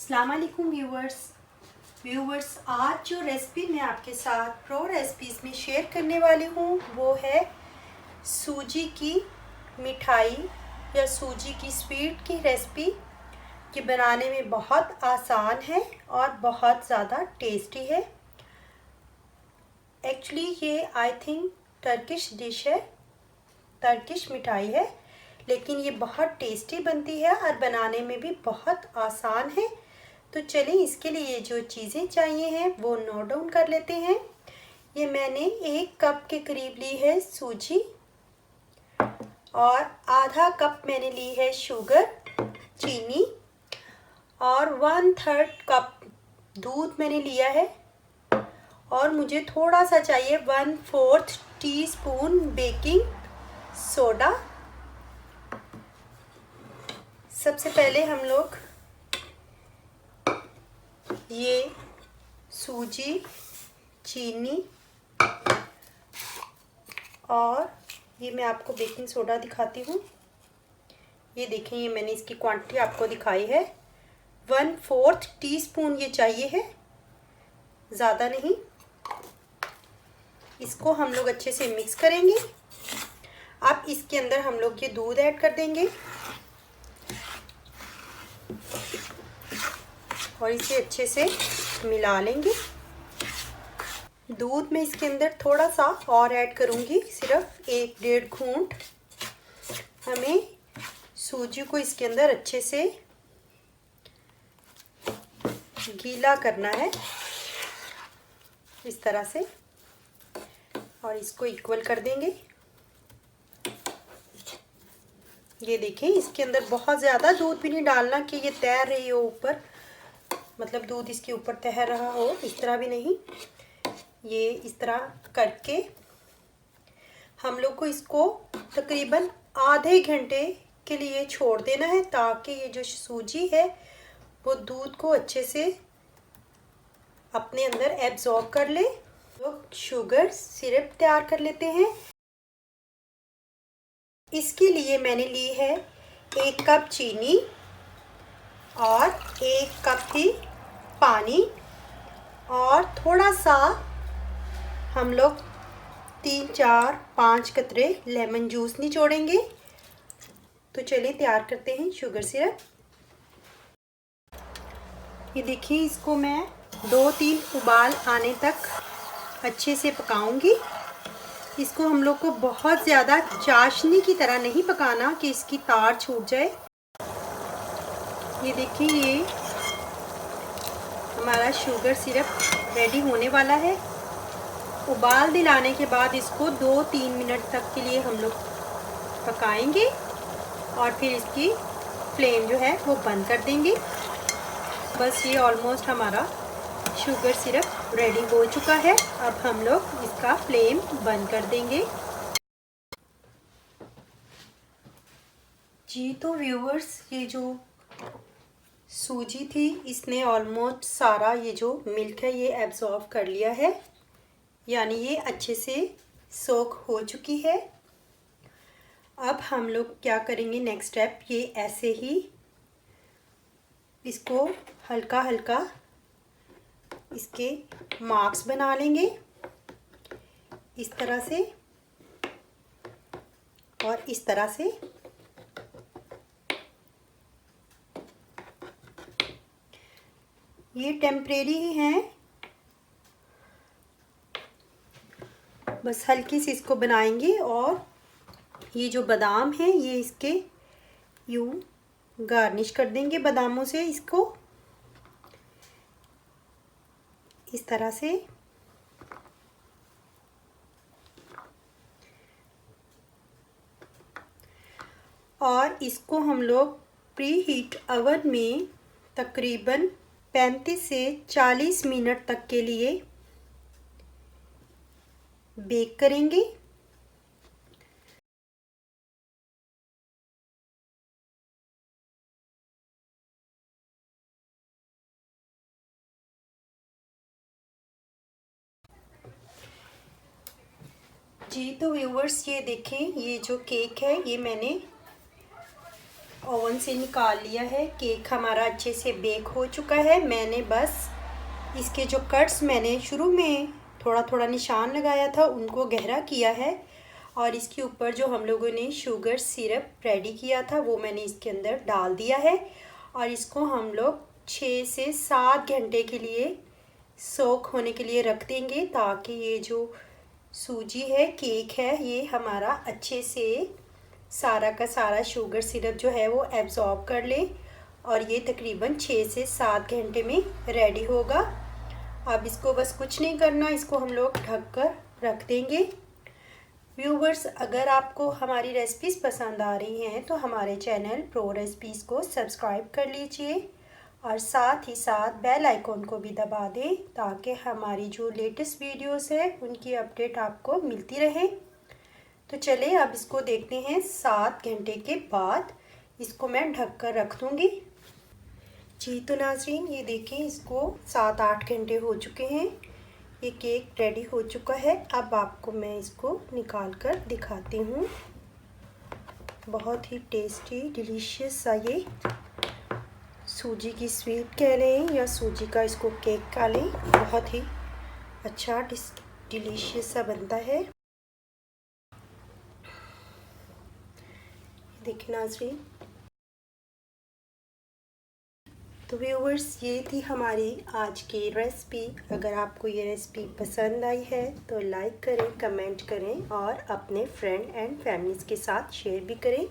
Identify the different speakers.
Speaker 1: अस्सलाम वालेकुम व्यूवर्स आज जो रेसिपी मैं आपके साथ प्रो रेसिपीज़ में शेयर करने वाली हूँ वो है सूजी की मिठाई या सूजी की स्वीट की रेसिपी। ये बनाने में बहुत आसान है और बहुत ज़्यादा टेस्टी है। एक्चुअली ये आई थिंक टर्किश डिश है, टर्किश मिठाई है, लेकिन ये बहुत टेस्टी बनती है और बनाने में भी बहुत आसान है। तो चलिए इसके लिए जो चीज़ें चाहिए हैं वो नोट डाउन कर लेते हैं। ये मैंने 1 कप के करीब ली है सूजी और आधा कप मैंने ली है शुगर चीनी और 1/3 कप दूध मैंने लिया है और मुझे थोड़ा सा चाहिए 1/4 टीस्पून बेकिंग सोडा। सबसे पहले हम लोग ये सूजी चीनी और ये मैं आपको बेकिंग सोडा दिखाती हूँ। ये देखें, ये मैंने इसकी क्वांटिटी आपको दिखाई है। 1/4 टीस्पून ये चाहिए है, ज़्यादा नहीं। इसको हम लोग अच्छे से मिक्स करेंगे। अब इसके अंदर हम लोग ये दूध ऐड कर देंगे और इसे अच्छे से मिला लेंगे। दूध में इसके अंदर थोड़ा सा और ऐड करूँगी, सिर्फ 1-1.5 घूंट। हमें सूजी को इसके अंदर अच्छे से गीला करना है इस तरह से और इसको इक्वल कर देंगे। ये देखें, इसके अंदर बहुत ज़्यादा दूध भी नहीं डालना कि ये तैर रही हो ऊपर, मतलब दूध इसके ऊपर तैर रहा हो, इस तरह भी नहीं। ये इस तरह करके हम लोग को इसको तकरीबन आधे घंटे के लिए छोड़ देना है ताकि ये जो सूजी है वो दूध को अच्छे से अपने अंदर एब्जॉर्ब कर ले। तो शुगर सिरप तैयार कर लेते हैं। इसके लिए मैंने ली है 1 कप चीनी और 1 कप ही पानी और थोड़ा सा हम लोग 3-4-5 कतरे लेमन जूस निचोड़ेंगे। तो चलिए तैयार करते हैं शुगर सिरप। ये देखिए, इसको मैं 2-3 उबाल आने तक अच्छे से पकाऊंगी। इसको हम लोग को बहुत ज़्यादा चाशनी की तरह नहीं पकाना कि इसकी तार छूट जाए। ये देखिए, ये हमारा शुगर सिरप रेडी होने वाला है। उबाल दिलाने के बाद इसको 2-3 मिनट तक के लिए हम लोग पकाएंगे और फिर इसकी फ्लेम जो है वो बंद कर देंगे। बस ये ऑलमोस्ट हमारा शुगर सिरप रेडी हो चुका है। अब हम लोग इसका फ्लेम बंद कर देंगे। जी तो व्यूअर्स, ये जो सूजी थी इसने ऑलमोस्ट सारा ये जो मिल्क है ये एब्जॉर्ब कर लिया है, यानी ये अच्छे से सोक हो चुकी है। अब हम लोग क्या करेंगे, नेक्स्ट स्टेप, ये ऐसे ही इसको हल्का हल्का इसके मार्क्स बना लेंगे इस तरह से और इस तरह से। ये टेम्परेरी ही हैं, बस हल्की सी इसको बनाएंगे और ये जो बादाम है ये इसके यूं गार्निश कर देंगे बादामों से, इसको इस तरह से। और इसको हम लोग प्री हीट ओवन में तकरीबन 35 से 40 मिनट तक के लिए बेक करेंगे। जी तो व्यूवर्स, ये देखें, ये जो केक है ये मैंने ओवन से निकाल लिया है। केक हमारा अच्छे से बेक हो चुका है। मैंने बस इसके जो कट्स मैंने शुरू में थोड़ा थोड़ा निशान लगाया था उनको गहरा किया है, और इसके ऊपर जो हम लोगों ने शुगर सिरप रेडी किया था वो मैंने इसके अंदर डाल दिया है। और इसको हम लोग 6 से 7 घंटे के लिए सोक होने के लिए रख देंगे, ताकि ये जो सूजी है, केक है, ये हमारा अच्छे से सारा का सारा शुगर सिरप जो है वो एब्जॉर्ब कर ले, और ये तकरीबन 6 से 7 घंटे में रेडी होगा। अब इसको बस कुछ नहीं करना, इसको हम लोग ढक कर रख देंगे। व्यूवर्स, अगर आपको हमारी रेसिपीज़ पसंद आ रही हैं तो हमारे चैनल प्रो रेसिपीज़ को सब्सक्राइब कर लीजिए, और साथ ही साथ बेल आइकॉन को भी दबा दें, ताकि हमारी जो लेटेस्ट वीडियोस है उनकी अपडेट आपको मिलती रहे। तो चलिए अब इसको देखते हैं 7 घंटे के बाद। इसको मैं ढक कर रख दूँगी। जी तो नाज़रीन, ये देखें, इसको 7-8 घंटे हो चुके हैं। ये केक रेडी हो चुका है। अब आपको मैं इसको निकाल कर दिखाती हूँ। बहुत ही टेस्टी डिलीशियस सा ये सूजी की स्वीट कह लें या सूजी का इसको केक कह लें, बहुत ही अच्छा डिलीशियस सा बनता है। देखिए नाज़रीन, तो व्यूवर्स, ये थी हमारी आज की रेसिपी। अगर आपको ये रेसिपी पसंद आई है तो लाइक करें, कमेंट करें और अपने फ्रेंड एंड फैमिलीज़ के साथ शेयर भी करें।